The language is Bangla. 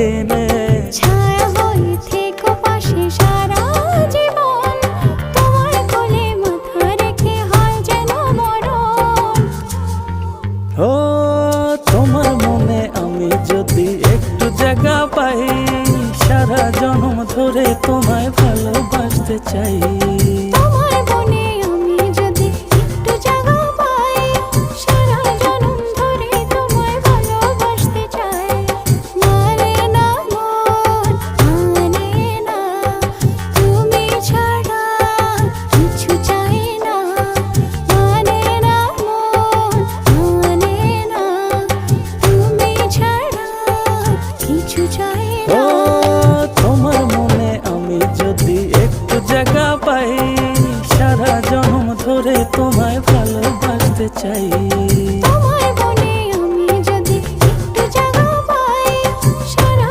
টেনে ছায়া হয়ে থেকো পাশে সারা জীবন, তোমার কোলে মাথা রেখে হয় যেন মরণ। ও তোমার মনে আমি যদি একটু জায়গা পাই, সারা জন্ম ধরে তোমায় ভালোবাসতে চাই। তোমার মনে আমি যদি একটু জায়গা পাই, সারা জন্ম ধরে তোমায় ভালোবাসতে চাই। মানে না মন, মানে না, তুমি ছাড়া কিছু চাই না। মানে না মন, মানে না, তুমি ছাড়া কিছু চাই ও না। তোমার মনে আমি যদি একটু জায়গা পাই, সারা জন্ম ধরে তোমায় ভালোবাসতে চাই।